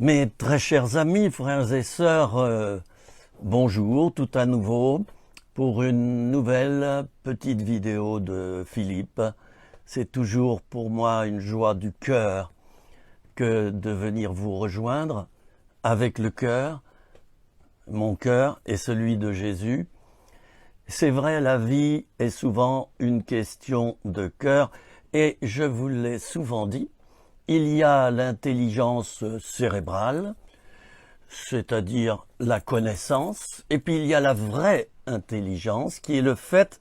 Mes très chers amis, frères et sœurs, bonjour tout à nouveau pour une nouvelle petite vidéo de Philippe. C'est toujours pour moi une joie du cœur que de venir vous rejoindre avec le cœur, mon cœur et celui de Jésus. C'est vrai, la vie est souvent une question de cœur et je vous l'ai souvent dit. Il y a l'intelligence cérébrale, c'est-à-dire la connaissance, et puis il y a la vraie intelligence, qui est le fait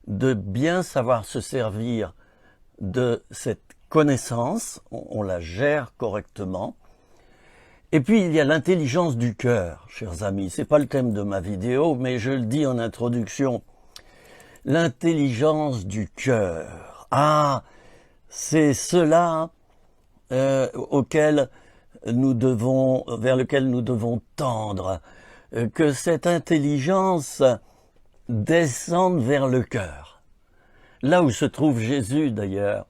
de bien savoir se servir de cette connaissance, on la gère correctement. Et puis il y a l'intelligence du cœur, chers amis. C'est pas le thème de ma vidéo, mais je le dis en introduction. L'intelligence du cœur. Ah, c'est cela vers lequel nous devons tendre, que cette intelligence descende vers le cœur. Là où se trouve Jésus d'ailleurs,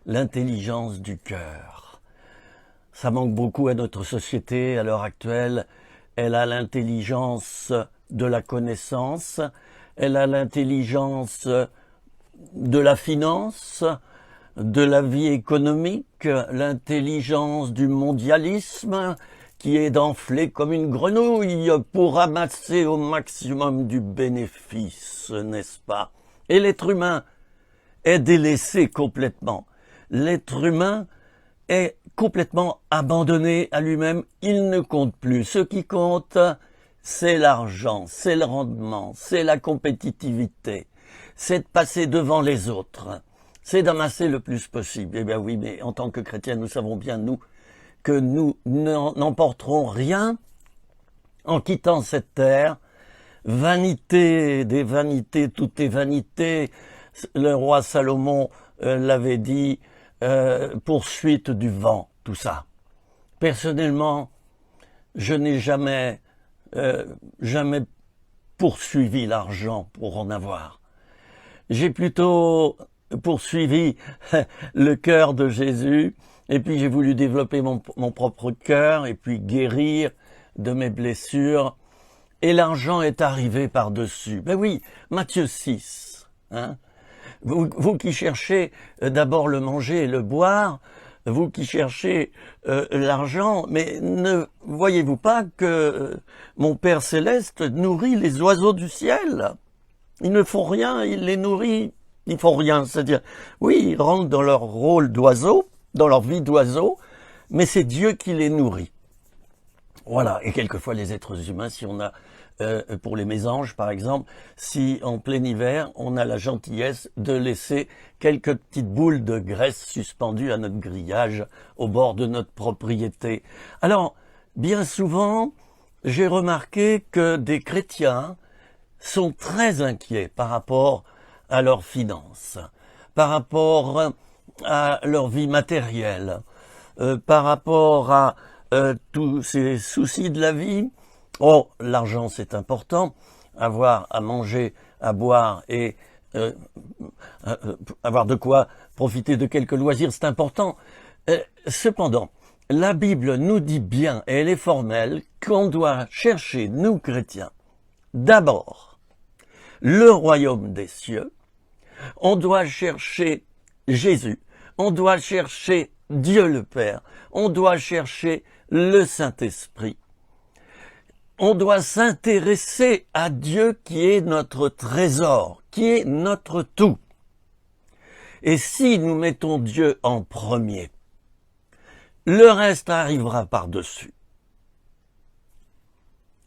l'intelligence du cœur. Ça manque beaucoup à notre société à l'heure actuelle. Elle a l'intelligence de la connaissance, elle a l'intelligence de la finance, de la vie économique, l'intelligence du mondialisme qui est d'enfler comme une grenouille pour ramasser au maximum du bénéfice, n'est-ce pas? Et l'être humain est délaissé complètement. L'être humain est complètement abandonné à lui-même. Il ne compte plus. Ce qui compte, c'est l'argent, c'est le rendement, c'est la compétitivité, c'est de passer devant les autres. C'est d'amasser le plus possible. Eh bien oui, mais en tant que chrétiens, nous savons bien, nous, que nous n'emporterons rien en quittant cette terre. Vanité des vanités, tout est vanité. Le roi Salomon l'avait dit, poursuite du vent, tout ça. Personnellement, je n'ai jamais poursuivi l'argent pour en avoir. J'ai plutôt poursuivi le cœur de Jésus, et puis j'ai voulu développer mon propre cœur, et puis guérir de mes blessures, et l'argent est arrivé par-dessus. Ben oui, Matthieu 6, vous qui cherchez d'abord le manger et le boire, vous qui cherchez l'argent, mais ne voyez-vous pas que mon Père Céleste nourrit les oiseaux du ciel? Ils ne font rien, il les nourrit. Ils font rien, c'est-à-dire, oui, ils rentrent dans leur rôle d'oiseau, dans leur vie d'oiseau, mais c'est Dieu qui les nourrit. Voilà, et quelquefois les êtres humains, si on a, pour les mésanges par exemple, si en plein hiver, on a la gentillesse de laisser quelques petites boules de graisse suspendues à notre grillage au bord de notre propriété. Alors, bien souvent, j'ai remarqué que des chrétiens sont très inquiets par rapport à leurs finances, par rapport à leur vie matérielle, par rapport à tous ces soucis de la vie. Oh, l'argent c'est important, avoir à manger, à boire et avoir de quoi profiter de quelques loisirs, c'est important. Cependant, la Bible nous dit bien, et elle est formelle, qu'on doit chercher, nous chrétiens, d'abord le royaume des cieux. On doit chercher Jésus, on doit chercher Dieu le Père, on doit chercher le Saint-Esprit. On doit s'intéresser à Dieu qui est notre trésor, qui est notre tout. Et si nous mettons Dieu en premier, le reste arrivera par-dessus.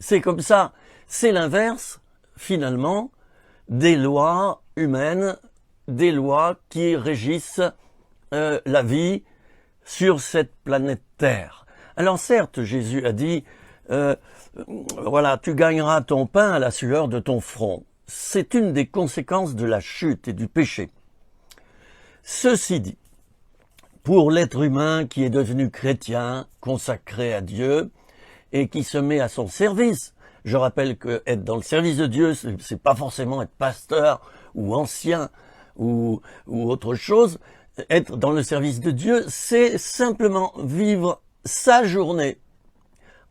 C'est comme ça, c'est l'inverse, finalement, des lois humaines, des lois qui régissent la vie sur cette planète Terre. Alors certes, Jésus a dit, voilà, tu gagneras ton pain à la sueur de ton front. C'est une des conséquences de la chute et du péché. Ceci dit, pour l'être humain qui est devenu chrétien, consacré à Dieu, et qui se met à son service, je rappelle que être dans le service de Dieu, c'est pas forcément être pasteur ou ancien ou autre chose. Être dans le service de Dieu, c'est simplement vivre sa journée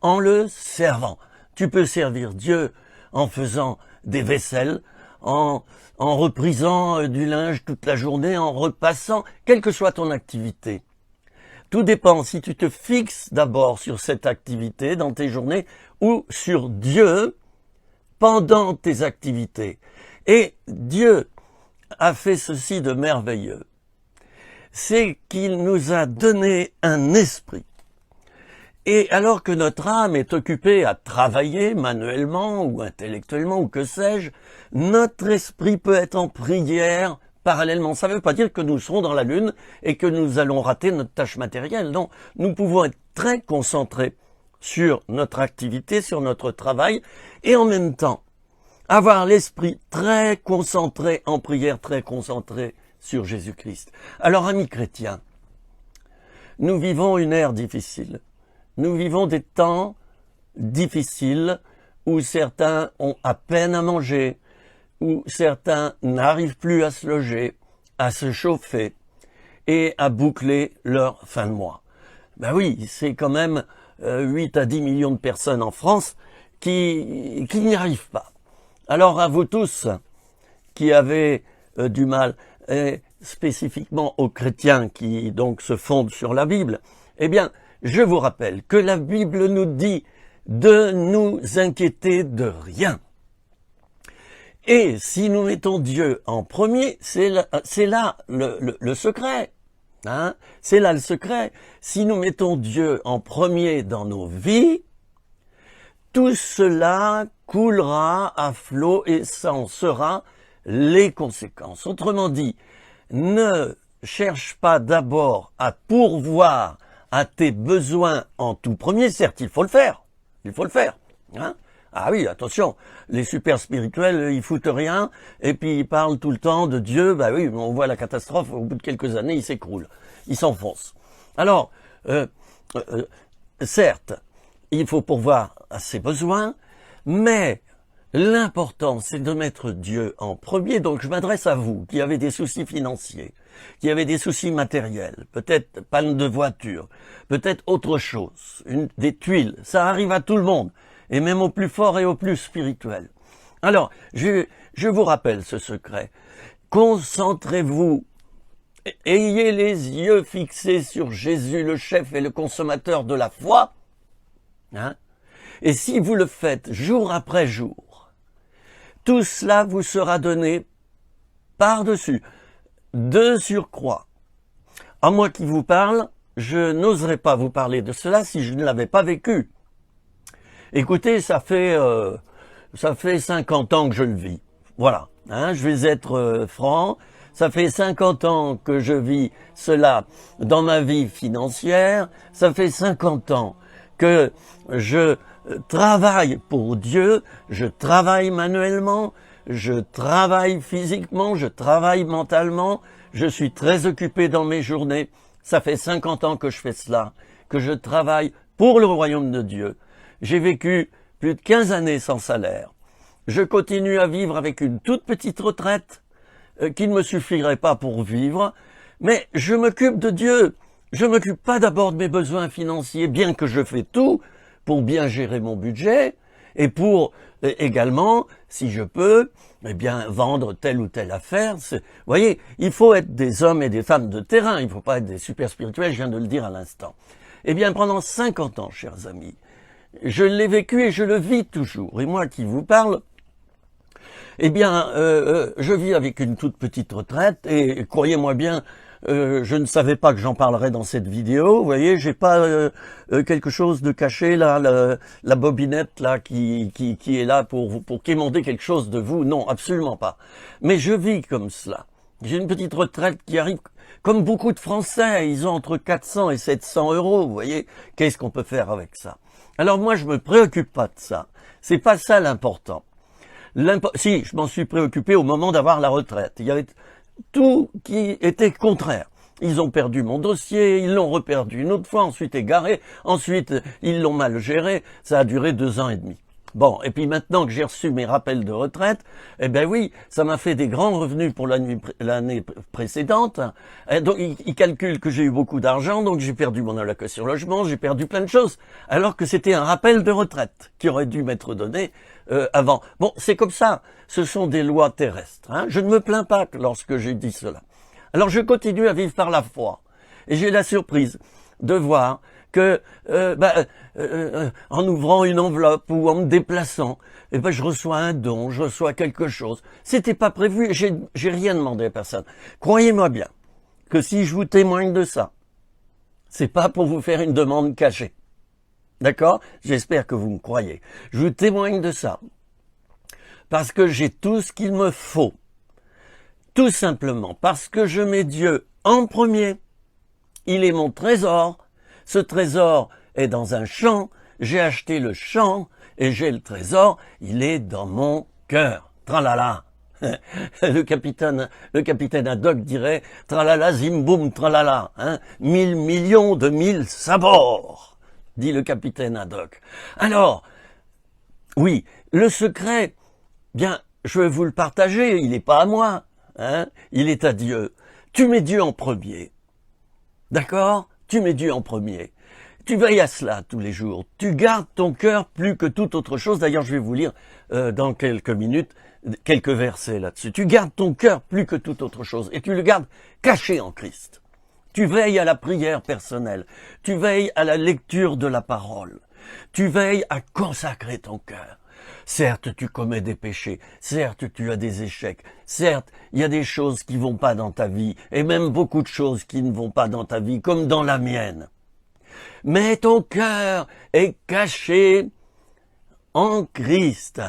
en le servant. Tu peux servir Dieu en faisant des vaisselles, en reprisant du linge toute la journée, en repassant, quelle que soit ton activité. Tout dépend si tu te fixes d'abord sur cette activité dans tes journées ou sur Dieu pendant tes activités. Et Dieu a fait ceci de merveilleux. C'est qu'il nous a donné un esprit. Et alors que notre âme est occupée à travailler manuellement ou intellectuellement ou que sais-je, notre esprit peut être en prière parallèlement. Ça ne veut pas dire que nous serons dans la lune et que nous allons rater notre tâche matérielle. Non, nous pouvons être très concentrés sur notre activité, sur notre travail et en même temps avoir l'esprit très concentré en prière, très concentré sur Jésus-Christ. Alors, amis chrétiens, nous vivons une ère difficile. Nous vivons des temps difficiles où certains ont à peine à manger, où certains n'arrivent plus à se loger, à se chauffer et à boucler leur fin de mois. Ben oui, c'est quand même 8 à 10 millions de personnes en France qui n'y arrivent pas. Alors à vous tous qui avez du mal, et spécifiquement aux chrétiens qui donc se fondent sur la Bible, eh bien, je vous rappelle que la Bible nous dit de nous inquiéter de rien. Et si nous mettons Dieu en premier, c'est là le secret. Hein? C'est là le secret. Si nous mettons Dieu en premier dans nos vies, tout cela coulera à flot et ça en sera les conséquences. Autrement dit, ne cherche pas d'abord à pourvoir à tes besoins en tout premier. Certes, il faut le faire. Hein? Ah oui, attention, les super spirituels, ils foutent rien, et puis ils parlent tout le temps de Dieu, bah oui, on voit la catastrophe, au bout de quelques années, ils s'écroulent, ils s'enfoncent. Alors, certes, il faut pourvoir à ses besoins, mais l'important, c'est de mettre Dieu en premier. Donc je m'adresse à vous, qui avez des soucis financiers, qui avez des soucis matériels, peut-être panne de voiture, peut-être autre chose, des tuiles, ça arrive à tout le monde. Et même au plus fort et au plus spirituel. Alors, je vous rappelle ce secret. Concentrez-vous, ayez les yeux fixés sur Jésus, le chef et le consommateur de la foi. Hein? Et si vous le faites jour après jour, tout cela vous sera donné par-dessus, de surcroît. À moi qui vous parle, je n'oserais pas vous parler de cela si je ne l'avais pas vécu. Écoutez, ça fait 50 ans que je le vis. Voilà, hein, je vais être franc. Ça fait 50 ans que je vis cela dans ma vie financière. Ça fait 50 ans que je travaille pour Dieu. Je travaille manuellement, je travaille physiquement, je travaille mentalement. Je suis très occupé dans mes journées. Ça fait 50 ans que je fais cela, que je travaille pour le royaume de Dieu. J'ai vécu plus de 15 années sans salaire. Je continue à vivre avec une toute petite retraite qui ne me suffirait pas pour vivre, mais je m'occupe de Dieu. Je ne m'occupe pas d'abord de mes besoins financiers, bien que je fais tout pour bien gérer mon budget et pour également, si je peux, eh bien, vendre telle ou telle affaire. Vous voyez, il faut être des hommes et des femmes de terrain, il ne faut pas être des super spirituels, je viens de le dire à l'instant. Eh bien, pendant 50 ans, chers amis, je l'ai vécu et je le vis toujours. Et moi qui vous parle, eh bien, je vis avec une toute petite retraite et croyez-moi bien, je ne savais pas que j'en parlerais dans cette vidéo. Vous voyez, j'ai pas quelque chose de caché là, la bobinette là qui est là pour quémander quelque chose de vous. Non, absolument pas. Mais je vis comme cela. J'ai une petite retraite qui arrive. Comme beaucoup de Français, ils ont entre 400 et 700 euros. Vous voyez, qu'est-ce qu'on peut faire avec ça? Alors moi, je me préoccupe pas de ça. C'est pas ça l'important. Si, je m'en suis préoccupé au moment d'avoir la retraite. Il y avait tout qui était contraire. Ils ont perdu mon dossier, ils l'ont reperdu une autre fois, ensuite égaré, ensuite ils l'ont mal géré. Ça a duré 2 ans et demi. Bon, et puis maintenant que j'ai reçu mes rappels de retraite, eh ben oui, ça m'a fait des grands revenus pour l'année précédente. Et donc, ils calculent que j'ai eu beaucoup d'argent, donc j'ai perdu mon allocation logement, j'ai perdu plein de choses, alors que c'était un rappel de retraite qui aurait dû m'être donné avant. Bon, c'est comme ça, ce sont des lois terrestres. Hein. Je ne me plains pas lorsque j'ai dit cela. Alors je continue à vivre par la foi, et j'ai la surprise de voir que en ouvrant une enveloppe ou en me déplaçant, eh ben je reçois un don, je reçois quelque chose. C'était pas prévu, j'ai rien demandé à personne. Croyez-moi bien que si je vous témoigne de ça, c'est pas pour vous faire une demande cachée. D'accord? J'espère que vous me croyez. Je vous témoigne de ça parce que j'ai tout ce qu'il me faut. Tout simplement parce que je mets Dieu en premier. Il est mon trésor. Ce trésor est dans un champ. J'ai acheté le champ et j'ai le trésor. Il est dans mon cœur. Tralala. Le capitaine Haddock dirait tralala zimboum tralala. 1000 millions de 1000 sabords, dit le capitaine Haddock. Alors, oui, le secret, bien, je vais vous le partager. Il n'est pas à moi. Il est à Dieu. Tu mets Dieu en premier. D'accord? Tu mets Dieu en premier. Tu veilles à cela tous les jours. Tu gardes ton cœur plus que toute autre chose. D'ailleurs, je vais vous lire dans quelques minutes quelques versets là-dessus. Tu gardes ton cœur plus que toute autre chose et tu le gardes caché en Christ. Tu veilles à la prière personnelle. Tu veilles à la lecture de la parole. Tu veilles à consacrer ton cœur. Certes, tu commets des péchés. Certes, tu as des échecs. Certes, il y a des choses qui vont pas dans ta vie, et même beaucoup de choses qui ne vont pas dans ta vie, comme dans la mienne. Mais ton cœur est caché en Christ,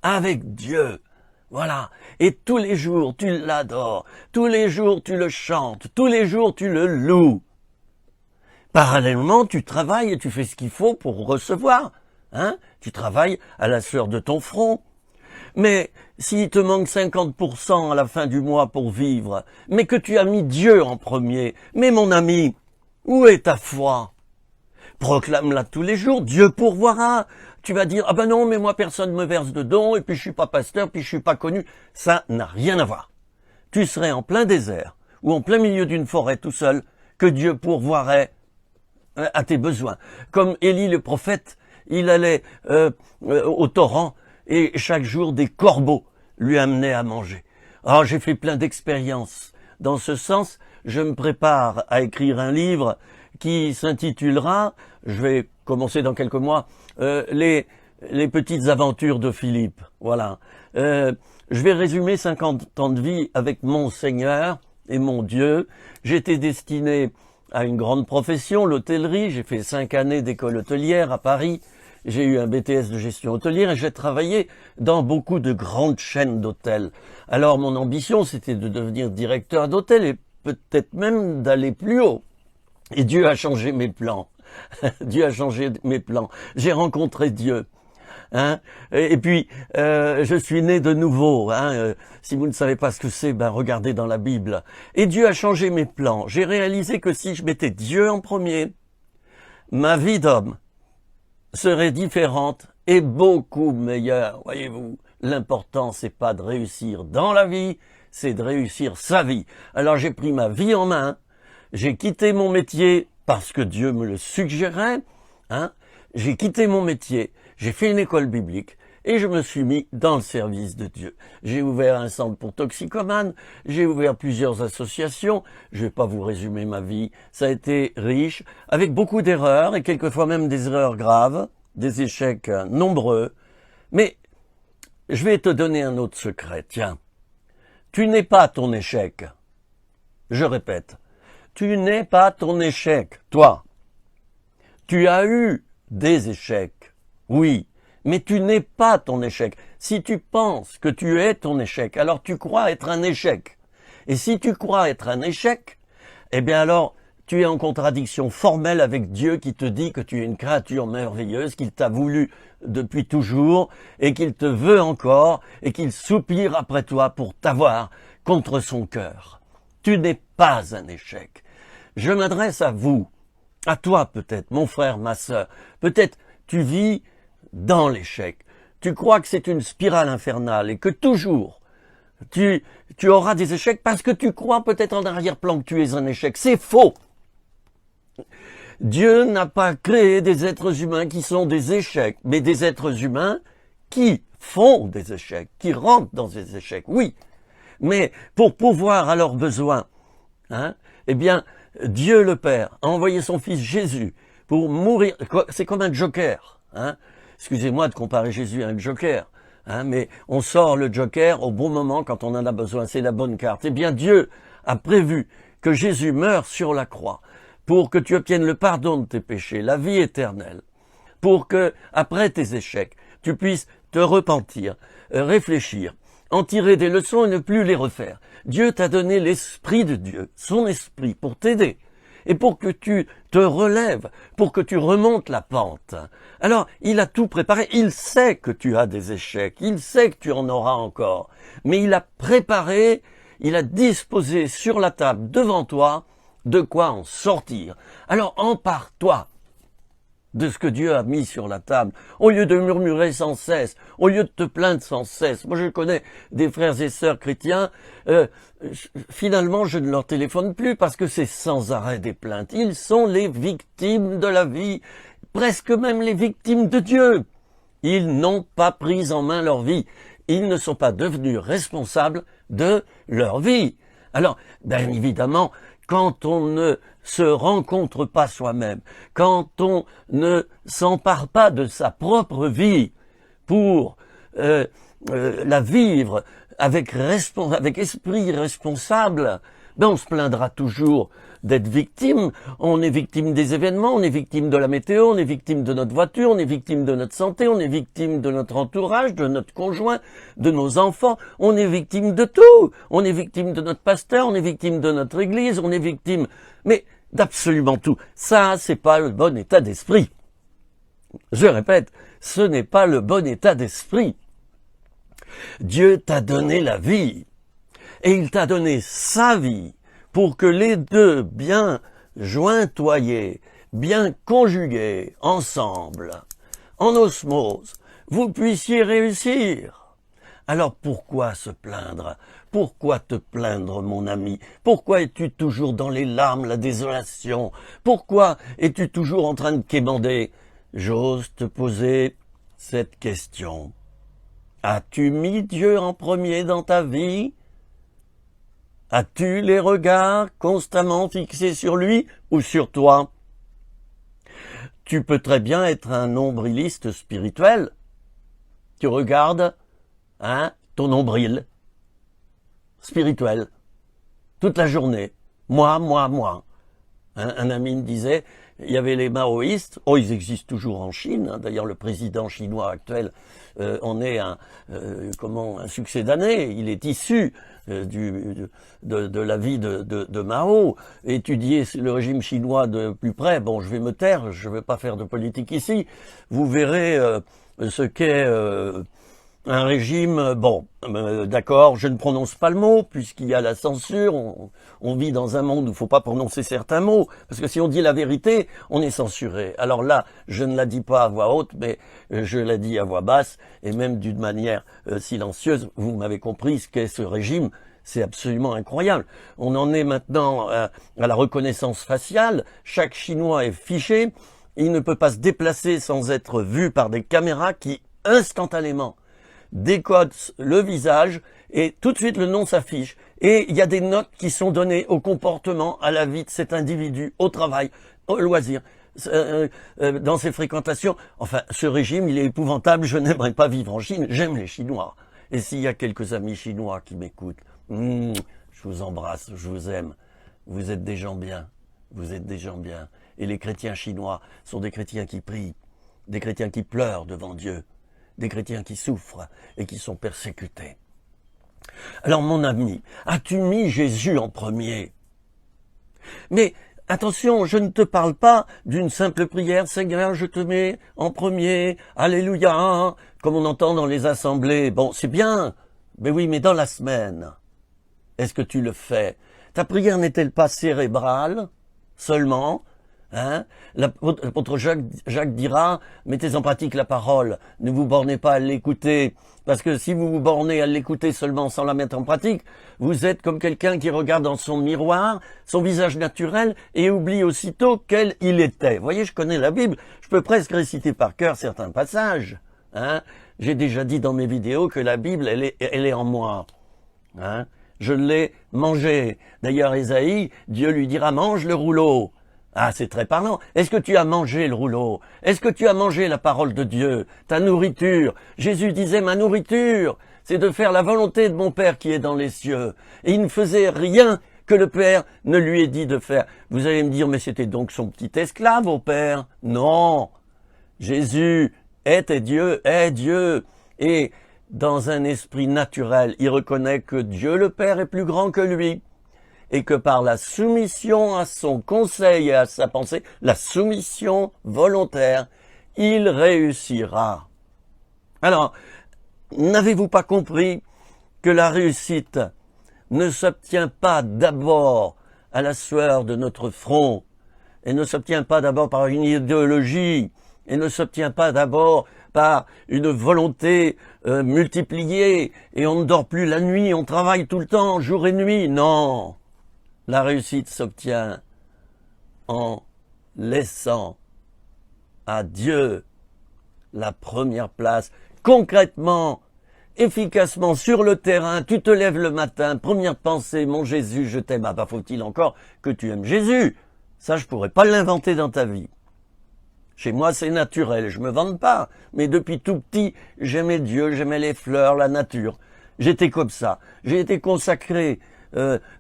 avec Dieu. Voilà. Et tous les jours, tu l'adores. Tous les jours, tu le chantes. Tous les jours, tu le loues. Parallèlement, tu travailles et tu fais ce qu'il faut pour recevoir. Tu travailles à la sueur de ton front. Mais s'il te manque 50% à la fin du mois pour vivre, mais que tu as mis Dieu en premier, mais mon ami, où est ta foi? Proclame-la tous les jours, Dieu pourvoira. Tu vas dire, ah ben non, mais moi personne me verse de dons, et puis je suis pas pasteur, puis je suis pas connu. Ça n'a rien à voir. Tu serais en plein désert, ou en plein milieu d'une forêt tout seul, que Dieu pourvoirait à tes besoins. Comme Élie le prophète, il allait au torrent et chaque jour des corbeaux lui amenaient à manger. Alors j'ai fait plein d'expériences. Dans ce sens, je me prépare à écrire un livre qui s'intitulera, je vais commencer dans quelques mois, les petites aventures de Philippe. Voilà. Je vais résumer 50 ans de vie avec mon Seigneur et mon Dieu. J'étais destiné à une grande profession, l'hôtellerie. J'ai fait 5 années d'école hôtelière à Paris. J'ai eu un BTS de gestion hôtelière et j'ai travaillé dans beaucoup de grandes chaînes d'hôtels. Alors mon ambition, c'était de devenir directeur d'hôtel et peut-être même d'aller plus haut. Et Dieu a changé mes plans. Dieu a changé mes plans. J'ai rencontré Dieu. Et puis, je suis né de nouveau. Si vous ne savez pas ce que c'est, regardez dans la Bible. Et Dieu a changé mes plans. J'ai réalisé que si je mettais Dieu en premier, ma vie d'homme serait différente et beaucoup meilleure. Voyez-vous, l'important, c'est pas de réussir dans la vie, c'est de réussir sa vie. Alors j'ai pris ma vie en main. J'ai quitté mon métier parce que Dieu me le suggérait. J'ai quitté mon métier. J'ai fait une école biblique et je me suis mis dans le service de Dieu. J'ai ouvert un centre pour toxicomanes, j'ai ouvert plusieurs associations. Je vais pas vous résumer ma vie. Ça a été riche, avec beaucoup d'erreurs et quelquefois même des erreurs graves, des échecs nombreux. Mais je vais te donner un autre secret. Tiens, tu n'es pas ton échec. Je répète, tu n'es pas ton échec, toi. Tu as eu des échecs, oui, mais tu n'es pas ton échec. Si tu penses que tu es ton échec, alors tu crois être un échec. Et si tu crois être un échec, eh bien alors tu es en contradiction formelle avec Dieu qui te dit que tu es une créature merveilleuse, qu'il t'a voulu depuis toujours et qu'il te veut encore et qu'il soupire après toi pour t'avoir contre son cœur. Tu n'es pas un échec. Je m'adresse à vous, à toi peut-être, mon frère, ma sœur. Peut-être tu vis dans l'échec. tu crois que c'est une spirale infernale et que toujours tu auras des échecs parce que tu crois peut-être en arrière-plan que tu es un échec. C'est faux. Dieu n'a pas créé des êtres humains qui sont des échecs, mais des êtres humains qui font des échecs, qui rentrent dans des échecs, oui. Mais pour pouvoir à leurs besoins, eh bien, Dieu le Père a envoyé son Fils Jésus pour mourir. C'est comme un joker. Excusez-moi de comparer Jésus à un joker. Mais on sort le joker au bon moment quand on en a besoin. C'est la bonne carte. Eh bien, Dieu a prévu que Jésus meure sur la croix pour que tu obtiennes le pardon de tes péchés, la vie éternelle, pour que, après tes échecs, tu puisses te repentir, réfléchir, en tirer des leçons et ne plus les refaire. Dieu t'a donné l'Esprit de Dieu, son Esprit, pour t'aider et pour que tu te relèves, pour que tu remontes la pente. Alors, il a tout préparé, il sait que tu as des échecs, il sait que tu en auras encore, mais il a préparé, il a disposé sur la table devant toi de quoi en sortir. Alors, empare-toi de ce que Dieu a mis sur la table, au lieu de murmurer sans cesse, au lieu de te plaindre sans cesse. Moi, je connais des frères et sœurs chrétiens, finalement, je ne leur téléphone plus parce que c'est sans arrêt des plaintes. Ils sont les victimes de la vie, presque même les victimes de Dieu. Ils n'ont pas pris en main leur vie. Ils ne sont pas devenus responsables de leur vie. Alors, bien évidemment, quand on ne se rencontre pas soi-même, quand on ne s'empare pas de sa propre vie pour la vivre avec esprit responsable, ben on se plaindra toujours d'être victime. On est victime des événements, on est victime de la météo, on est victime de notre voiture, on est victime de notre santé, on est victime de notre entourage, de notre conjoint, de nos enfants, on est victime de tout. On est victime de notre pasteur, on est victime de notre église, on est victime, mais d'absolument tout. Ça, c'est pas le bon état d'esprit. Je répète, ce n'est pas le bon état d'esprit. Dieu t'a donné la vie et il t'a donné sa vie pour que les deux, bien jointoyés, bien conjugués ensemble, en osmose, vous puissiez réussir. Alors pourquoi se plaindre? Pourquoi te plaindre, mon ami? Pourquoi es-tu toujours dans les larmes, la désolation? Pourquoi es-tu toujours en train de quémander? J'ose te poser cette question. As-tu mis Dieu en premier dans ta vie? As-tu les regards constamment fixés sur lui ou sur toi? Tu peux très bien être un nombriliste spirituel. Tu regardes, ton nombril spirituel toute la journée. Moi. Un ami me disait, il y avait les maoïstes, ils existent toujours en Chine, d'ailleurs le président chinois actuel en est un succès d'année, il est issu de la vie de Mao. Étudier le régime chinois de plus près, bon je vais me taire, je ne vais pas faire de politique ici, vous verrez ce qu'est un régime, d'accord, je ne prononce pas le mot, puisqu'il y a la censure, on vit dans un monde où il ne faut pas prononcer certains mots, parce que si on dit la vérité, on est censuré. Alors là, je ne la dis pas à voix haute, mais je la dis à voix basse, et même d'une manière silencieuse. Vous m'avez compris ce qu'est ce régime, c'est absolument incroyable. On en est maintenant à la reconnaissance faciale, chaque Chinois est fiché, il ne peut pas se déplacer sans être vu par des caméras qui, instantanément, décode le visage et tout de suite le nom s'affiche. Et il y a des notes qui sont données au comportement, à la vie de cet individu, au travail, au loisir, dans ses fréquentations. Enfin, ce régime, il est épouvantable. Je n'aimerais pas vivre en Chine. J'aime les Chinois. Et s'il y a quelques amis chinois qui m'écoutent, je vous embrasse, je vous aime. Vous êtes des gens bien. Vous êtes des gens bien. Et les chrétiens chinois sont des chrétiens qui prient, des chrétiens qui pleurent devant Dieu, des chrétiens qui souffrent et qui sont persécutés. Alors mon ami, as-tu mis Jésus en premier? Mais attention, je ne te parle pas d'une simple prière, Seigneur, je te mets en premier, Alléluia, comme on entend dans les assemblées. Bon, c'est bien, mais oui, mais dans la semaine, est-ce que tu le fais? Ta prière n'est-elle pas cérébrale seulement? Hein? L'apôtre Jacques dira, mettez en pratique la parole, ne vous bornez pas à l'écouter, parce que si vous vous bornez à l'écouter seulement sans la mettre en pratique, vous êtes comme quelqu'un qui regarde dans son miroir, son visage naturel, et oublie aussitôt quel il était. Vous voyez, je connais la Bible, je peux presque réciter par cœur certains passages. Hein? J'ai déjà dit dans mes vidéos que la Bible, elle est en moi. Hein? Je l'ai mangée. D'ailleurs, Ésaïe, Dieu lui dira, mange le rouleau. Ah, c'est très parlant. Est-ce que tu as mangé le rouleau? Est-ce que tu as mangé la parole de Dieu? Ta nourriture? Jésus disait, ma nourriture, c'est de faire la volonté de mon Père qui est dans les cieux. Et il ne faisait rien que le Père ne lui ait dit de faire. Vous allez me dire, mais c'était donc son petit esclave au Père? Non. Jésus était Dieu, est Dieu. Et dans un esprit naturel, il reconnaît que Dieu le Père est plus grand que lui. Et que par la soumission à son conseil et à sa pensée, la soumission volontaire, il réussira. Alors, n'avez-vous pas compris que la réussite ne s'obtient pas d'abord à la sueur de notre front, et ne s'obtient pas d'abord par une idéologie, et ne s'obtient pas d'abord par une volonté multipliée, et on ne dort plus la nuit, on travaille tout le temps, jour et nuit, non. La réussite s'obtient en laissant à Dieu la première place. Concrètement, efficacement, sur le terrain, tu te lèves le matin, première pensée, mon Jésus, je t'aime. Ah bah faut-il encore que tu aimes Jésus? Ça, je pourrais pas l'inventer dans ta vie. Chez moi, c'est naturel, je me vante pas. Mais depuis tout petit, j'aimais Dieu, j'aimais les fleurs, la nature. J'étais comme ça. J'ai été consacré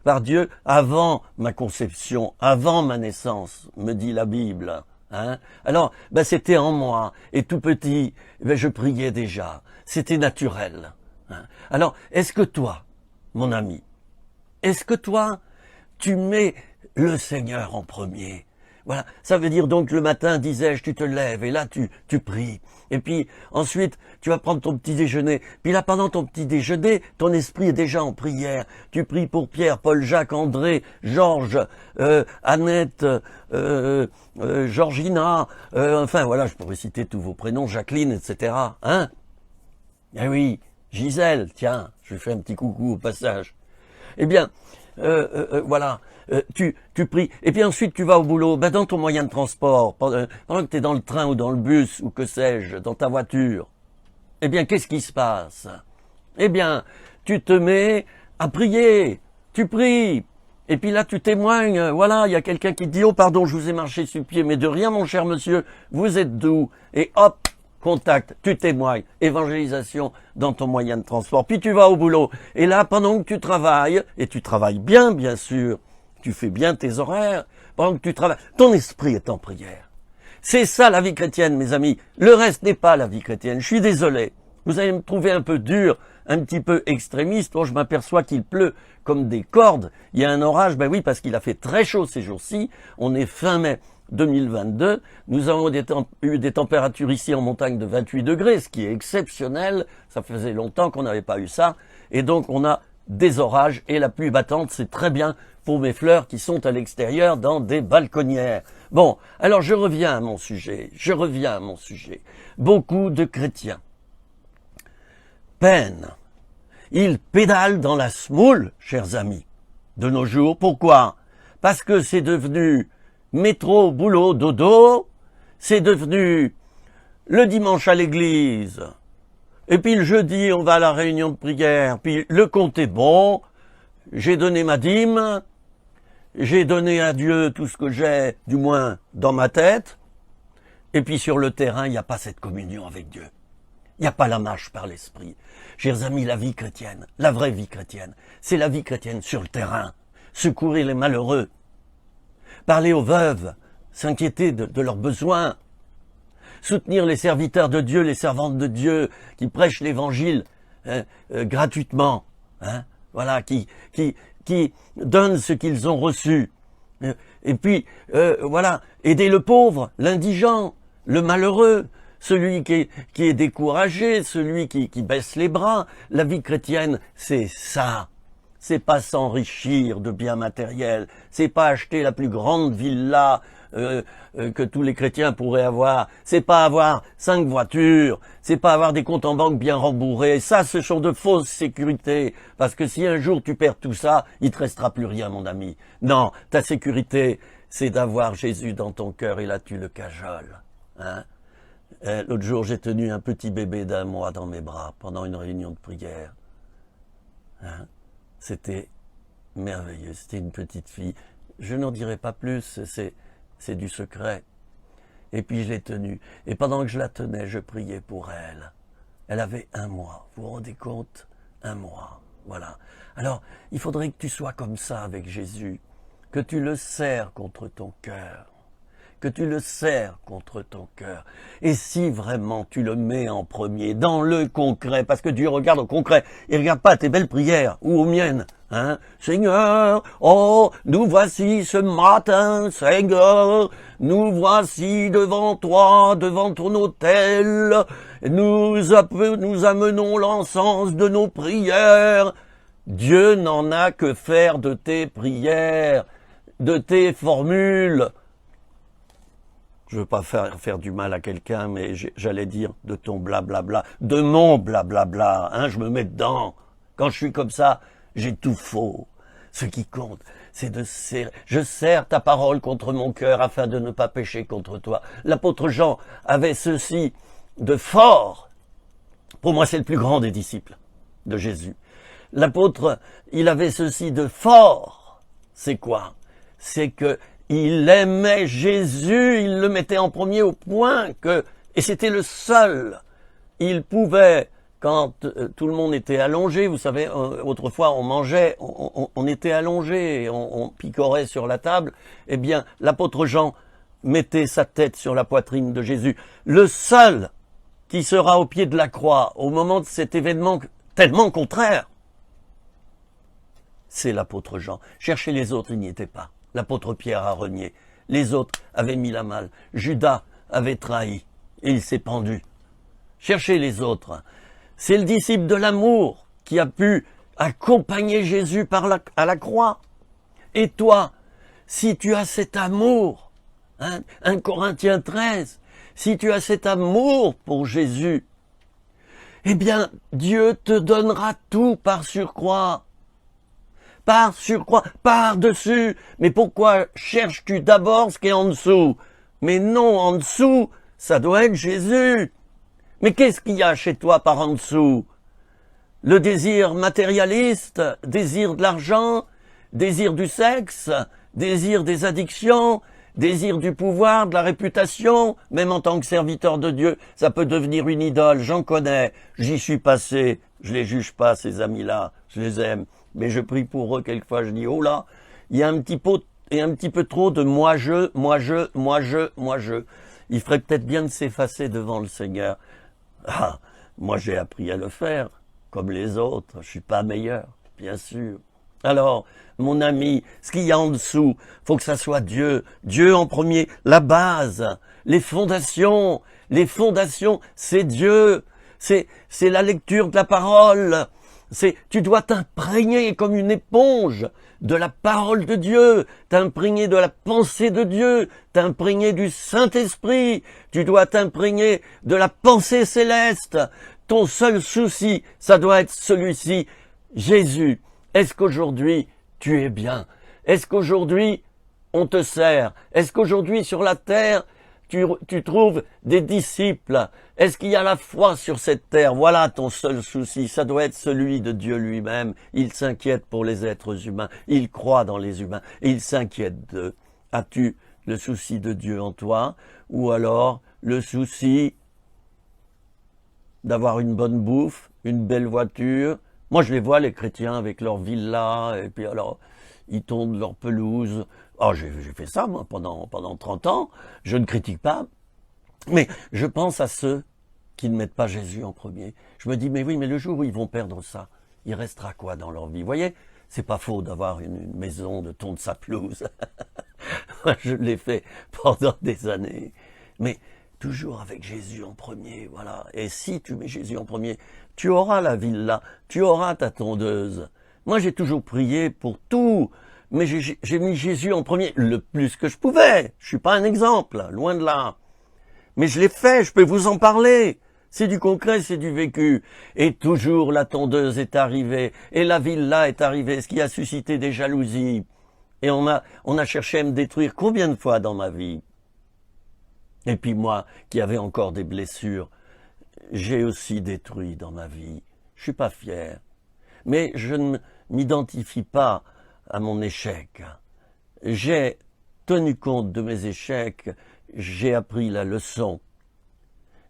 par Dieu avant ma conception, avant ma naissance, me dit la Bible. Hein? Alors, c'était en moi, et tout petit, je priais déjà. C'était naturel. Hein? Alors, est-ce que toi, mon ami, est-ce que toi, tu mets le Seigneur en premier? Voilà, ça veut dire donc le matin, disais-je, tu te lèves et là tu pries. Et puis ensuite, tu vas prendre ton petit déjeuner. Puis là, pendant ton petit déjeuner, ton esprit est déjà en prière. Tu pries pour Pierre, Paul, Jacques, André, Georges, Annette, Georgina, enfin voilà, je pourrais citer tous vos prénoms, Jacqueline, etc. Hein? Eh oui, Gisèle, tiens, je fais un petit coucou au passage. Eh bien, voilà, tu pries, et puis ensuite tu vas au boulot, dans ton moyen de transport, pendant que tu es dans le train ou dans le bus, ou que sais-je, dans ta voiture. Eh bien, qu'est-ce qui se passe? Eh bien, tu te mets à prier, tu pries, et puis là tu témoignes, voilà, il y a quelqu'un qui te dit, oh pardon, je vous ai marché sur le pied, mais de rien mon cher monsieur, vous êtes doux, et hop, contact, tu témoignes, évangélisation dans ton moyen de transport, puis tu vas au boulot, et là, pendant que tu travailles, et tu travailles bien, bien sûr, tu fais bien tes horaires, pendant que tu travailles, ton esprit est en prière. C'est ça la vie chrétienne, mes amis, le reste n'est pas la vie chrétienne, je suis désolé, vous allez me trouver un peu dur, un petit peu extrémiste, je m'aperçois qu'il pleut comme des cordes, il y a un orage, ben oui, parce qu'il a fait très chaud ces jours-ci, on est fin mai, 2022, nous avons eu des températures ici en montagne de 28 degrés, ce qui est exceptionnel, ça faisait longtemps qu'on n'avait pas eu ça, et donc on a des orages, et la pluie battante, c'est très bien pour mes fleurs qui sont à l'extérieur dans des balconnières. Bon, alors je reviens à mon sujet, Beaucoup de chrétiens peinent, ils pédalent dans la semoule, chers amis, de nos jours. Pourquoi? Parce que c'est devenu métro, boulot, dodo, c'est devenu le dimanche à l'église, et puis le jeudi on va à la réunion de prière, puis le compte est bon, j'ai donné ma dîme, j'ai donné à Dieu tout ce que j'ai, du moins dans ma tête, et puis sur le terrain il n'y a pas cette communion avec Dieu, il n'y a pas la marche par l'esprit. Chers amis, la vie chrétienne, la vraie vie chrétienne, c'est la vie chrétienne sur le terrain, secourir les malheureux, parler aux veuves, s'inquiéter de leurs besoins, soutenir les serviteurs de Dieu, les servantes de Dieu qui prêchent l'évangile gratuitement, hein, voilà, qui donnent ce qu'ils ont reçu. Et puis, voilà, aider le pauvre, l'indigent, le malheureux, celui qui est découragé, celui qui baisse les bras. La vie chrétienne, c'est ça. C'est pas s'enrichir de biens matériels, c'est pas acheter la plus grande villa que tous les chrétiens pourraient avoir. C'est pas avoir 5 voitures, c'est pas avoir des comptes en banque bien rembourrés. Ça, ce sont de fausses sécurités. Parce que si un jour tu perds tout ça, il te restera plus rien, mon ami. Non, ta sécurité, c'est d'avoir Jésus dans ton cœur et là tu le cajoles. Hein? L'autre jour, j'ai tenu un petit bébé d'1 mois dans mes bras pendant une réunion de prière. Hein? C'était merveilleux, c'était une petite fille. Je n'en dirai pas plus, c'est du secret. Et puis je l'ai tenue. Et pendant que je la tenais, je priais pour elle. Elle avait 1 mois. Vous vous rendez compte? 1 mois. Voilà. Alors, il faudrait que tu sois comme ça avec Jésus, que tu le serres contre ton cœur, que tu le serres contre ton cœur. Et si vraiment tu le mets en premier, dans le concret, parce que Dieu regarde au concret, il regarde pas à tes belles prières ou aux miennes. Hein? Seigneur, oh, nous voici ce matin, Seigneur, nous voici devant toi, devant ton autel, nous amenons l'encens de nos prières. Dieu n'en a que faire de tes prières, de tes formules. Je veux pas faire du mal à quelqu'un, mais j'allais dire de ton blablabla, de mon blablabla, hein, je me mets dedans. Quand je suis comme ça, j'ai tout faux. Ce qui compte, c'est de serrer. Je serre ta parole contre mon cœur afin de ne pas pécher contre toi. L'apôtre Jean avait ceci de fort. Pour moi, c'est le plus grand des disciples de Jésus. L'apôtre, il avait ceci de fort. C'est quoi? C'est que il aimait Jésus, il le mettait en premier au point que, et c'était le seul, il pouvait, quand tout le monde était allongé, vous savez, autrefois on mangeait, on était allongé, on picorait sur la table, eh bien l'apôtre Jean mettait sa tête sur la poitrine de Jésus. Le seul qui sera au pied de la croix au moment de cet événement tellement contraire, c'est l'apôtre Jean. Cherchez les autres, il n'y était pas. L'apôtre Pierre a renié. Les autres avaient mis la malle. Judas avait trahi. Et il s'est pendu. Cherchez les autres. C'est le disciple de l'amour qui a pu accompagner Jésus à la croix. Et toi, si tu as cet amour, 1 Corinthiens 13, si tu as cet amour pour Jésus, eh bien, Dieu te donnera tout par surcroît. Par surcroît, par-dessus. Mais pourquoi cherches-tu d'abord ce qui est en dessous? Mais non, en dessous, ça doit être Jésus. Mais qu'est-ce qu'il y a chez toi par en dessous? Le désir matérialiste, désir de l'argent, désir du sexe, désir des addictions, désir du pouvoir, de la réputation, même en tant que serviteur de Dieu, ça peut devenir une idole, j'en connais, j'y suis passé, je les juge pas, ces amis-là, je les aime. Mais je prie pour eux quelquefois, je dis, oh là, il y a un petit peu trop de moi je. Il ferait peut-être bien de s'effacer devant le Seigneur. Ah, moi j'ai appris à le faire, comme les autres, je suis pas meilleur, bien sûr. Alors, mon ami, ce qu'il y a en dessous, faut que ça soit Dieu. Dieu en premier, la base, les fondations, c'est Dieu. C'est la lecture de la parole. Tu dois t'imprégner comme une éponge de la parole de Dieu, t'imprégner de la pensée de Dieu, t'imprégner du Saint-Esprit, tu dois t'imprégner de la pensée céleste. Ton seul souci, ça doit être celui-ci. Jésus, est-ce qu'aujourd'hui tu es bien? Est-ce qu'aujourd'hui on te sert? Est-ce qu'aujourd'hui sur la terre tu trouves des disciples? Est-ce qu'il y a la foi sur cette terre? Voilà ton seul souci, ça doit être celui de Dieu lui-même. Il s'inquiète pour les êtres humains, il croit dans les humains, et il s'inquiète d'eux. As-tu le souci de Dieu en toi? Ou alors le souci d'avoir une bonne bouffe, une belle voiture? Moi je les vois, les chrétiens, avec leur villa, et puis alors ils tondent leur pelouse. Oh, j'ai fait ça, moi, pendant 30 ans. Je ne critique pas. Mais je pense à ceux qui ne mettent pas Jésus en premier. Je me dis, mais oui, mais le jour où ils vont perdre ça, il restera quoi dans leur vie? Vous voyez, c'est pas faux d'avoir une maison, de tondre sa pelouse. Moi, je l'ai fait pendant des années. Mais toujours avec Jésus en premier, voilà. Et si tu mets Jésus en premier, tu auras la villa, tu auras ta tondeuse. Moi, j'ai toujours prié pour tous mais j'ai mis Jésus en premier, le plus que je pouvais. Je suis pas un exemple, loin de là. Mais je l'ai fait, je peux vous en parler. C'est du concret, c'est du vécu. Et toujours la tondeuse est arrivée, et la villa est arrivée, ce qui a suscité des jalousies. Et on a cherché à me détruire combien de fois dans ma vie. Et puis moi, qui avais encore des blessures, j'ai aussi détruit dans ma vie. Je suis pas fier. Mais je ne m'identifie pas à mon échec. J'ai tenu compte de mes échecs, j'ai appris la leçon.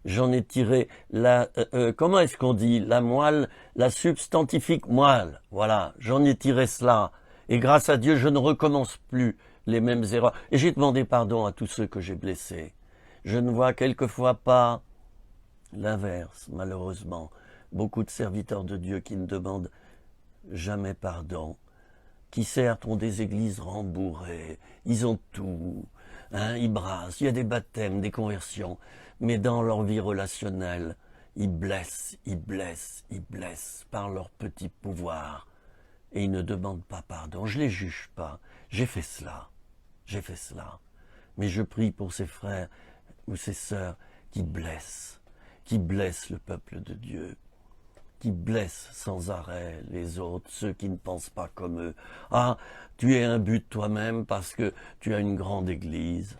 J'en ai tiré la, comment est-ce qu'on dit, la moelle, la substantifique moelle. Voilà, j'en ai tiré cela. Et grâce à Dieu, je ne recommence plus les mêmes erreurs. Et j'ai demandé pardon à tous ceux que j'ai blessés. Je ne vois quelquefois pas l'inverse, malheureusement. Beaucoup de serviteurs de Dieu qui ne demandent jamais pardon, qui certes ont des églises rembourrées, ils ont tout, hein, ils brassent, il y a des baptêmes, des conversions, mais dans leur vie relationnelle, ils blessent par leur petit pouvoir, et ils ne demandent pas pardon. Je les juge pas, j'ai fait cela, mais je prie pour ces frères ou ces sœurs qui blessent le peuple de Dieu, qui blessent sans arrêt les autres, ceux qui ne pensent pas comme eux. Ah, tu es un but toi-même parce que tu as une grande église.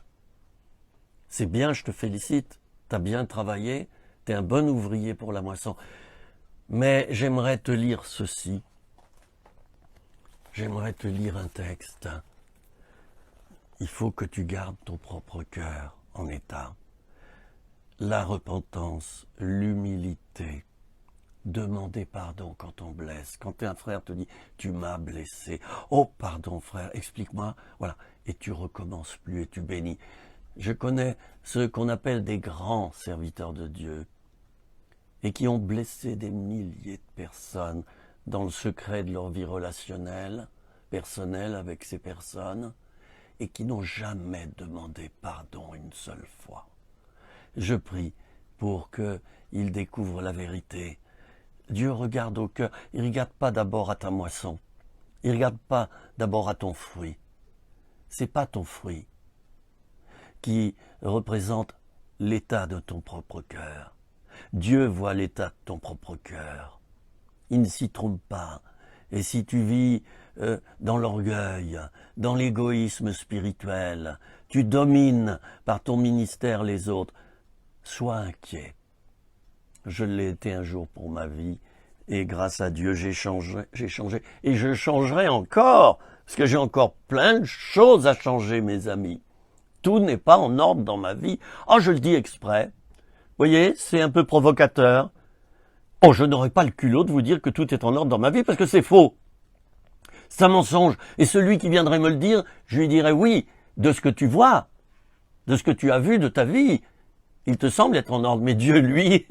C'est bien, je te félicite, tu as bien travaillé, tu es un bon ouvrier pour la moisson. Mais j'aimerais te lire ceci. J'aimerais te lire un texte. Il faut que tu gardes ton propre cœur en état. La repentance, l'humilité, demander pardon quand on blesse. Quand un frère te dit « tu m'as blessé »,« oh pardon frère, explique-moi », voilà, et tu recommences plus et tu bénis. Je connais ceux qu'on appelle des grands serviteurs de Dieu et qui ont blessé des milliers de personnes dans le secret de leur vie relationnelle, personnelle avec ces personnes, et qui n'ont jamais demandé pardon une seule fois. Je prie pour qu'ils découvrent la vérité. Dieu regarde au cœur. Il ne regarde pas d'abord à ta moisson. Il ne regarde pas d'abord à ton fruit. Ce n'est pas ton fruit qui représente l'état de ton propre cœur. Dieu voit l'état de ton propre cœur. Il ne s'y trompe pas. Et si tu vis dans l'orgueil, dans l'égoïsme spirituel, tu domines par ton ministère les autres, sois inquiet. Je l'ai été un jour pour ma vie, et grâce à Dieu, j'ai changé, et je changerai encore, parce que j'ai encore plein de choses à changer, mes amis. Tout n'est pas en ordre dans ma vie. Oh, je le dis exprès. Vous voyez, c'est un peu provocateur. Oh, je n'aurai pas le culot de vous dire que tout est en ordre dans ma vie, parce que c'est faux. C'est un mensonge. Et celui qui viendrait me le dire, je lui dirais oui, de ce que tu vois, de ce que tu as vu de ta vie. Il te semble être en ordre, mais Dieu, lui,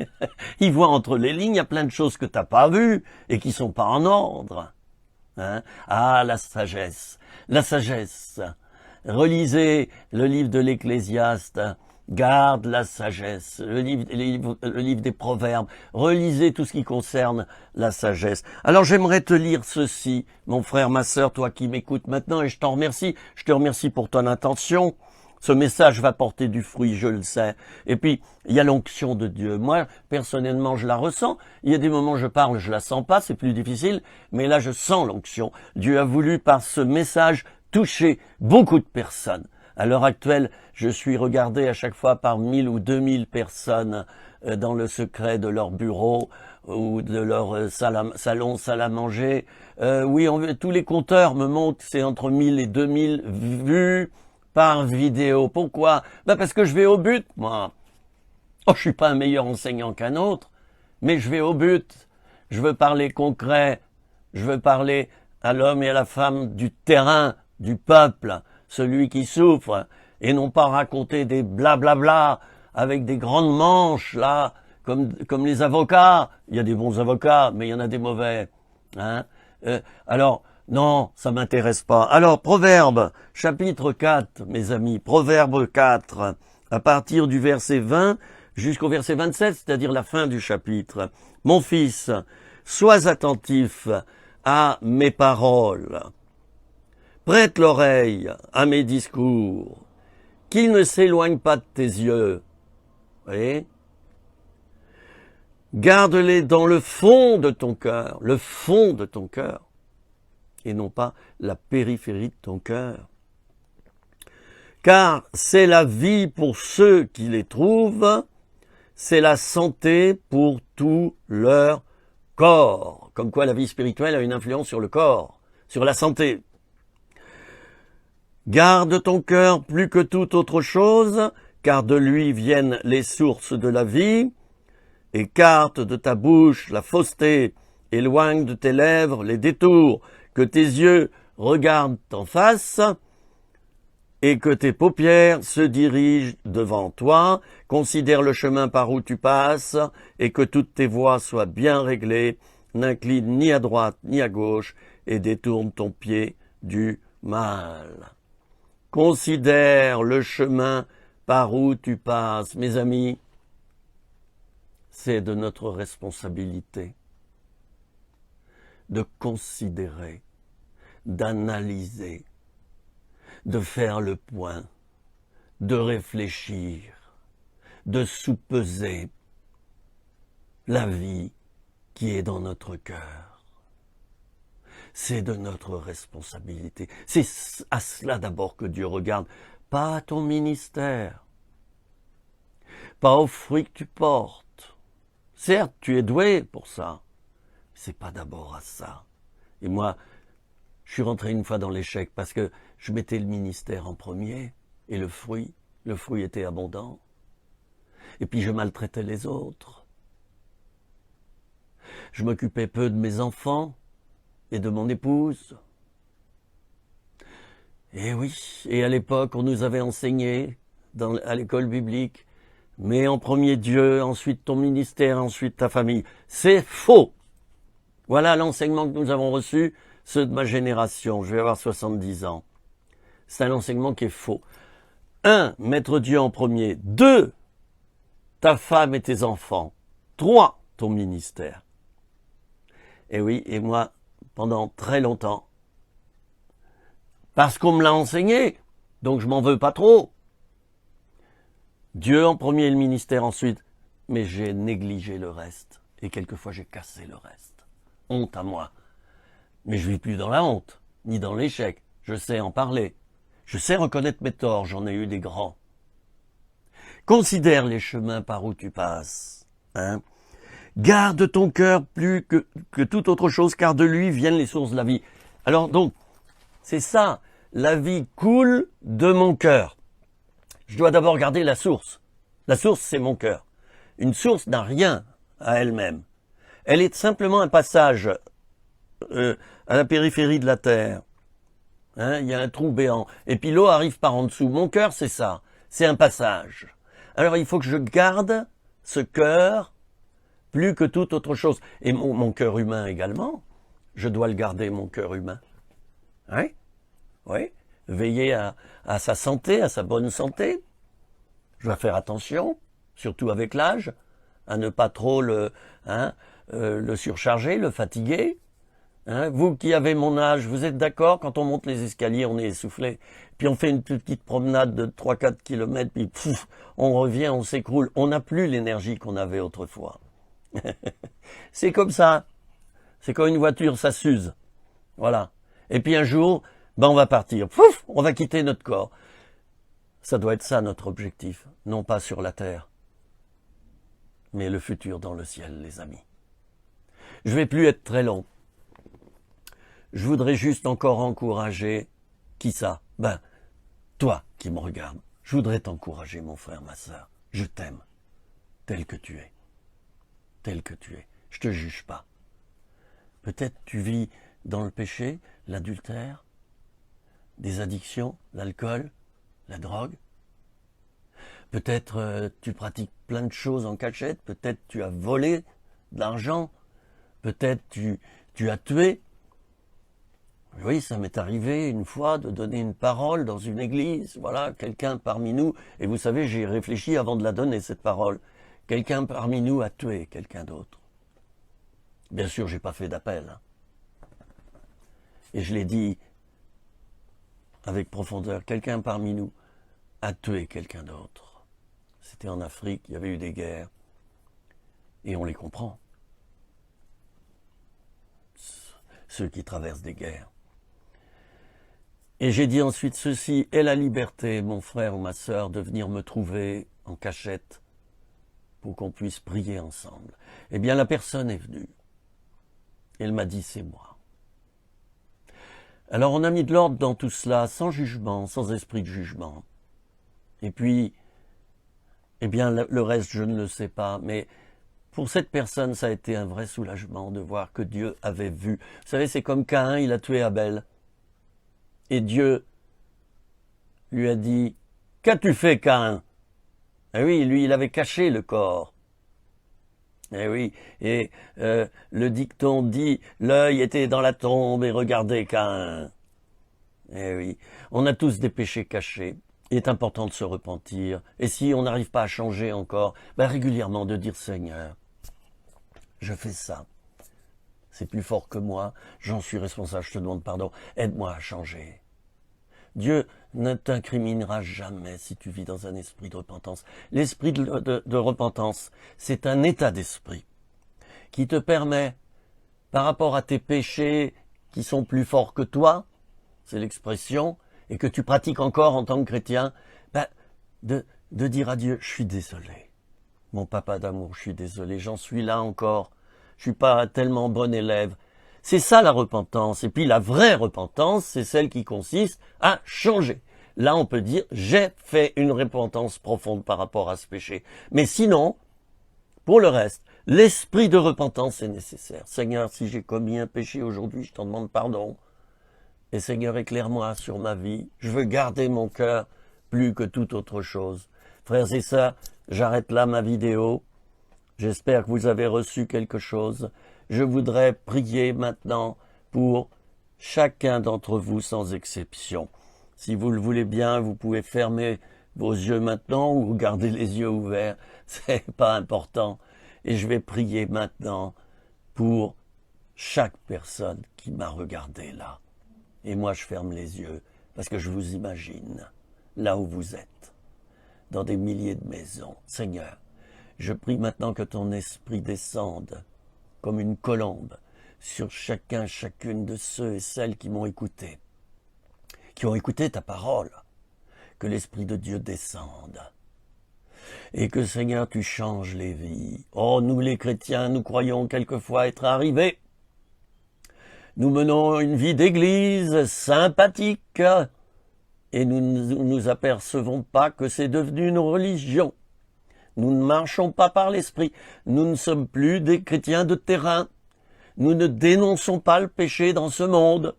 il voit entre les lignes, il y a plein de choses que tu n'as pas vues et qui sont pas en ordre. Hein? Ah, la sagesse. La sagesse. Relisez le livre de l'Ecclésiaste. Garde la sagesse. Le livre des Proverbes. Relisez tout ce qui concerne la sagesse. Alors j'aimerais te lire ceci, mon frère, ma sœur, toi qui m'écoutes maintenant, et je t'en remercie. Je te remercie pour ton intention. Ce message va porter du fruit, je le sais. Et puis, il y a l'onction de Dieu. Moi, personnellement, je la ressens. Il y a des moments où je parle, je la sens pas, c'est plus difficile. Mais là, je sens l'onction. Dieu a voulu, par ce message, toucher beaucoup de personnes. À l'heure actuelle, je suis regardé à chaque fois par 1000 ou 2000 personnes dans le secret de leur bureau ou de leur salon, salle à manger. Oui, tous les compteurs me montrent, c'est entre 1000 et 2000 vues par vidéo. Pourquoi? Parce que je vais au but, moi. Oh, je suis pas un meilleur enseignant qu'un autre, mais je vais au but. Je veux parler concret. Je veux parler à l'homme et à la femme du terrain, du peuple, celui qui souffre, et non pas raconter des blablabla avec des grandes manches, là, comme les avocats. Il y a des bons avocats, mais il y en a des mauvais. Hein? Alors, non, ça m'intéresse pas. Alors, Proverbe, chapitre 4, mes amis, Proverbe 4, à partir du verset 20 jusqu'au verset 27, c'est-à-dire la fin du chapitre. Mon fils, sois attentif à mes paroles. Prête l'oreille à mes discours, qu'ils ne s'éloignent pas de tes yeux. Vous voyez ? Garde-les dans le fond de ton cœur, le fond de ton cœur, et non pas la périphérie de ton cœur. Car c'est la vie pour ceux qui les trouvent, c'est la santé pour tout leur corps. Comme quoi la vie spirituelle a une influence sur le corps, sur la santé. Garde ton cœur plus que toute autre chose, car de lui viennent les sources de la vie. Écarte de ta bouche la fausseté, éloigne de tes lèvres les détours, que tes yeux regardent en face, et que tes paupières se dirigent devant toi, considère le chemin par où tu passes, et que toutes tes voies soient bien réglées, n'incline ni à droite ni à gauche, et détourne ton pied du mal. Considère le chemin par où tu passes. Mes amis, c'est de notre responsabilité de considérer, d'analyser, de faire le point, de réfléchir, de soupeser la vie qui est dans notre cœur. C'est de notre responsabilité. C'est à cela d'abord que Dieu regarde, pas à ton ministère, pas aux fruits que tu portes. Certes, tu es doué pour ça, c'est pas d'abord à ça. Et moi, je suis rentré une fois dans l'échec parce que je mettais le ministère en premier et le fruit était abondant. Et puis je maltraitais les autres. Je m'occupais peu de mes enfants et de mon épouse. Et oui, et à l'époque, on nous avait enseigné à l'école biblique, mets en premier Dieu, ensuite ton ministère, ensuite ta famille. C'est faux. Voilà l'enseignement que nous avons reçu, ceux de ma génération. Je vais avoir 70 ans. C'est un enseignement qui est faux. 1, mettre Dieu en premier. 2, ta femme et tes enfants. 3, ton ministère. Et oui, et moi, pendant très longtemps, parce qu'on me l'a enseigné, donc je m'en veux pas trop. Dieu en premier, le ministère ensuite, mais j'ai négligé le reste, et quelquefois j'ai cassé le reste. Honte à moi. Mais je vis plus dans la honte, ni dans l'échec. Je sais en parler. Je sais reconnaître mes torts, j'en ai eu des grands. Considère les chemins par où tu passes. Hein. Garde ton cœur plus que toute autre chose, car de lui viennent les sources de la vie. Alors donc, c'est ça, la vie coule de mon cœur. Je dois d'abord garder la source. La source, c'est mon cœur. Une source n'a rien à elle-même. Elle est simplement un passage à la périphérie de la terre. Hein, il y a un trou béant. Et puis l'eau arrive par en dessous. Mon cœur, c'est ça. C'est un passage. Alors il faut que je garde ce cœur plus que toute autre chose. Et mon cœur humain également. Je dois le garder, mon cœur humain. Oui, oui. Veiller à sa santé, à sa bonne santé. Je dois faire attention, surtout avec l'âge, à ne pas trop le surcharger, le fatiguer. Hein, vous qui avez mon âge, vous êtes d'accord, quand on monte les escaliers, on est essoufflé. Puis on fait une petite promenade de 3-4 kilomètres, puis pouf, on revient, on s'écroule. On n'a plus l'énergie qu'on avait autrefois. C'est comme ça. C'est comme une voiture, ça s'use. Voilà. Et puis un jour, on va partir. Pouf, on va quitter notre corps. Ça doit être ça notre objectif. Non pas sur la terre, mais le futur dans le ciel, les amis. Je vais plus être très long. Je voudrais juste encore encourager, qui ça? Toi qui me regardes. Je voudrais t'encourager, mon frère, ma sœur. Je t'aime, tel que tu es. Tel que tu es. Je te juge pas. Peut-être tu vis dans le péché, l'adultère, des addictions, l'alcool, la drogue. Peut-être tu pratiques plein de choses en cachette. Peut-être tu as volé de l'argent. Peut-être tu as tué. Oui, ça m'est arrivé une fois de donner une parole dans une église. Voilà, quelqu'un parmi nous, et vous savez, j'ai réfléchi avant de la donner, cette parole. Quelqu'un parmi nous a tué quelqu'un d'autre. Bien sûr, j'ai pas fait d'appel. Hein. Et je l'ai dit avec profondeur. Quelqu'un parmi nous a tué quelqu'un d'autre. C'était en Afrique, il y avait eu des guerres. Et on les comprend. Ceux qui traversent des guerres. Et j'ai dit ensuite, ceci est la liberté, mon frère ou ma sœur, de venir me trouver en cachette pour qu'on puisse prier ensemble. Eh bien, la personne est venue. Elle m'a dit, c'est moi. Alors, on a mis de l'ordre dans tout cela, sans jugement, sans esprit de jugement. Et puis, eh bien, le reste, je ne le sais pas, mais pour cette personne, ça a été un vrai soulagement de voir que Dieu avait vu. Vous savez, c'est comme Caïn, il a tué Abel. Et Dieu lui a dit, « Qu'as-tu fait, Caïn ?» Eh oui, lui, il avait caché le corps. Eh oui, et le dicton dit, « L'œil était dans la tombe et regardez Caïn. » Eh oui, on a tous des péchés cachés. Il est important de se repentir. Et si on n'arrive pas à changer encore, ben régulièrement de dire, « Seigneur, je fais ça. C'est plus fort que moi, j'en suis responsable, je te demande pardon, aide-moi à changer. » Dieu ne t'incriminera jamais si tu vis dans un esprit de repentance. L'esprit de repentance, c'est un état d'esprit qui te permet, par rapport à tes péchés qui sont plus forts que toi, c'est l'expression, et que tu pratiques encore en tant que chrétien, ben, de dire à Dieu, je suis désolé. Mon papa d'amour, je suis désolé, j'en suis là encore. Je suis pas tellement bon élève. C'est ça la repentance. Et puis la vraie repentance, c'est celle qui consiste à changer. Là, on peut dire, j'ai fait une repentance profonde par rapport à ce péché. Mais sinon, pour le reste, l'esprit de repentance est nécessaire. Seigneur, si j'ai commis un péché aujourd'hui, je t'en demande pardon. Et Seigneur, éclaire-moi sur ma vie. Je veux garder mon cœur plus que toute autre chose. Frères et sœurs, j'arrête là ma vidéo. J'espère que vous avez reçu quelque chose. Je voudrais prier maintenant pour chacun d'entre vous sans exception. Si vous le voulez bien, vous pouvez fermer vos yeux maintenant ou garder les yeux ouverts. C'est pas important. Et je vais prier maintenant pour chaque personne qui m'a regardé là. Et moi, je ferme les yeux parce que je vous imagine là où vous êtes, dans des milliers de maisons. Seigneur, je prie maintenant que ton esprit descende comme une colombe sur chacun, chacune de ceux et celles qui m'ont écouté, qui ont écouté ta parole, que l'Esprit de Dieu descende. Et que, Seigneur, tu changes les vies. Oh, nous les chrétiens, nous croyons quelquefois être arrivés. Nous menons une vie d'église sympathique et nous ne nous apercevons pas que c'est devenu une religion. Nous ne marchons pas par l'esprit. Nous ne sommes plus des chrétiens de terrain. Nous ne dénonçons pas le péché dans ce monde,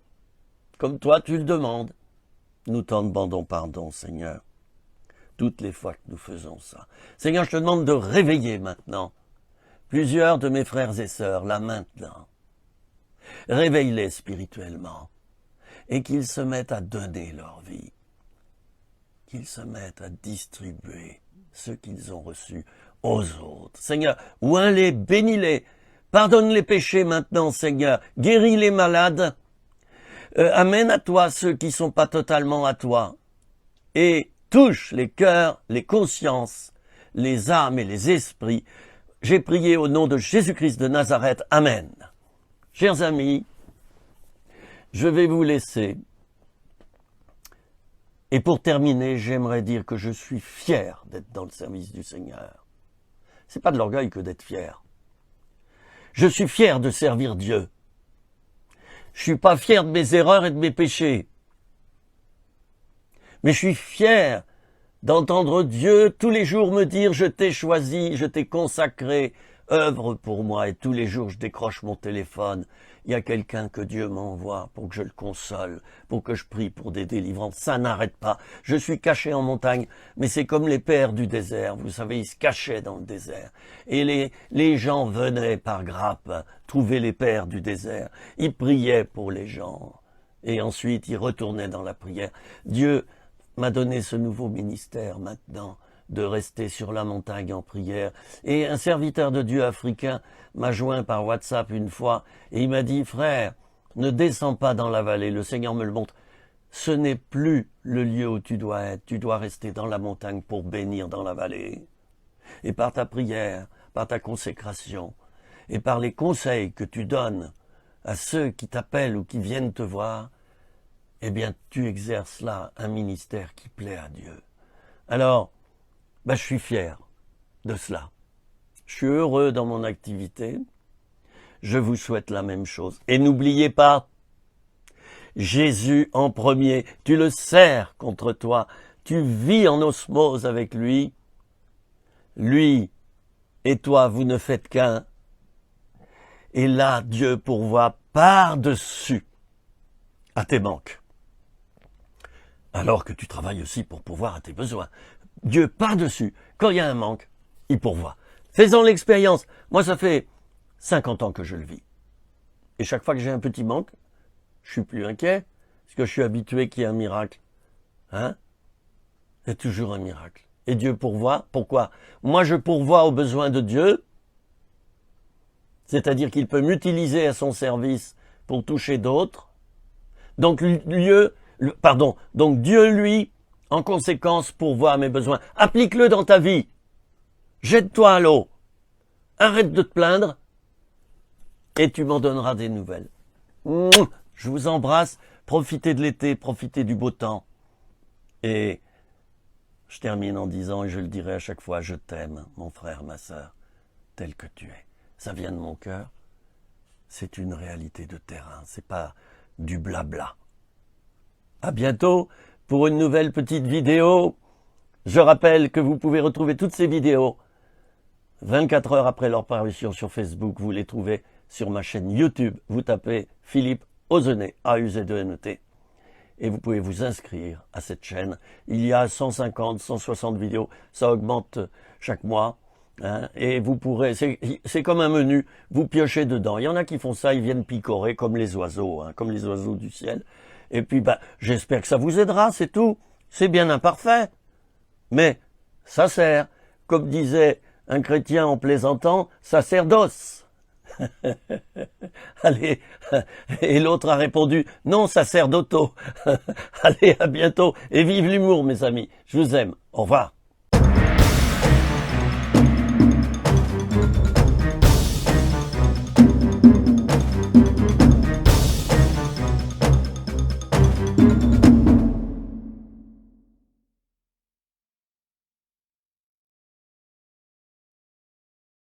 comme toi tu le demandes. Nous t'en demandons pardon, Seigneur, toutes les fois que nous faisons ça. Seigneur, je te demande de réveiller maintenant plusieurs de mes frères et sœurs, là maintenant. Réveille-les spirituellement et qu'ils se mettent à donner leur vie, qu'ils se mettent à distribuer ce qu'ils ont reçu aux autres. Seigneur, oins-les, bénis-les, pardonne les péchés maintenant, Seigneur, guéris les malades, amène à toi ceux qui ne sont pas totalement à toi, et touche les cœurs, les consciences, les âmes et les esprits. J'ai prié au nom de Jésus-Christ de Nazareth. Amen. Chers amis, je vais vous laisser. Et pour terminer, j'aimerais dire que je suis fier d'être dans le service du Seigneur. C'est pas de l'orgueil que d'être fier. Je suis fier de servir Dieu. Je suis pas fier de mes erreurs et de mes péchés. Mais je suis fier d'entendre Dieu tous les jours me dire « Je t'ai choisi, je t'ai consacré, œuvre pour moi ». Et tous les jours, je décroche mon téléphone. Il y a quelqu'un que Dieu m'envoie pour que je le console, pour que je prie pour des délivrances. Ça n'arrête pas. Je suis caché en montagne, mais c'est comme les pères du désert. Vous savez, ils se cachaient dans le désert. Et les gens venaient par grappe trouver les pères du désert. Ils priaient pour les gens. Et ensuite, ils retournaient dans la prière. Dieu m'a donné ce nouveau ministère maintenant, de rester sur la montagne en prière. Et un serviteur de Dieu africain m'a joint par WhatsApp une fois et il m'a dit « Frère, ne descends pas dans la vallée, le Seigneur me le montre. ce n'est plus le lieu où tu dois être. Tu dois rester dans la montagne pour bénir dans la vallée. Et par ta prière, par ta consécration, et par les conseils que tu donnes à ceux qui t'appellent ou qui viennent te voir, eh bien, tu exerces là un ministère qui plaît à Dieu. Alors, je suis fier de cela. Je suis heureux dans mon activité. Je vous souhaite la même chose. Et n'oubliez pas, Jésus en premier, tu le serres contre toi, tu vis en osmose avec lui. Lui et toi, vous ne faites qu'un. Et là, Dieu pourvoit par-dessus à tes manques. Alors que tu travailles aussi pour pourvoir à tes besoins. Dieu par-dessus, quand il y a un manque, il pourvoit. Faisons l'expérience. Moi, ça fait 50 ans que je le vis. Et chaque fois que j'ai un petit manque, je suis plus inquiet, parce que je suis habitué qu'il y ait un miracle. Hein? Il y a toujours un miracle. Et Dieu pourvoit. Pourquoi? Moi, je pourvois aux besoins de Dieu, c'est-à-dire qu'il peut m'utiliser à son service pour toucher d'autres. Donc Dieu, lui, en conséquence, pourvoit à mes besoins. Applique-le dans ta vie. Jette-toi à l'eau. Arrête de te plaindre et tu m'en donneras des nouvelles. Je vous embrasse. Profitez de l'été, profitez du beau temps. Et je termine en disant, et je le dirai à chaque fois, je t'aime, mon frère, ma sœur, tel que tu es. Ça vient de mon cœur. C'est une réalité de terrain. C'est pas du blabla. À bientôt pour une nouvelle petite vidéo. Je rappelle que vous pouvez retrouver toutes ces vidéos 24 heures après leur parution sur Facebook. Vous les trouvez sur ma chaîne YouTube. Vous tapez Philippe Auzenet, A-U-Z-E-N-E-T. Et vous pouvez vous inscrire à cette chaîne. Il y a 150, 160 vidéos. Ça augmente chaque mois. Hein, et vous pourrez, c'est comme un menu, vous piochez dedans. Il y en a qui font ça, ils viennent picorer comme les oiseaux, hein, comme les oiseaux du ciel. Et puis, j'espère que ça vous aidera, c'est tout. C'est bien imparfait, mais ça sert. Comme disait un chrétien en plaisantant, ça sert d'os. Allez, et l'autre a répondu, non, ça sert d'auto. Allez, à bientôt, et vive l'humour, mes amis. Je vous aime. Au revoir.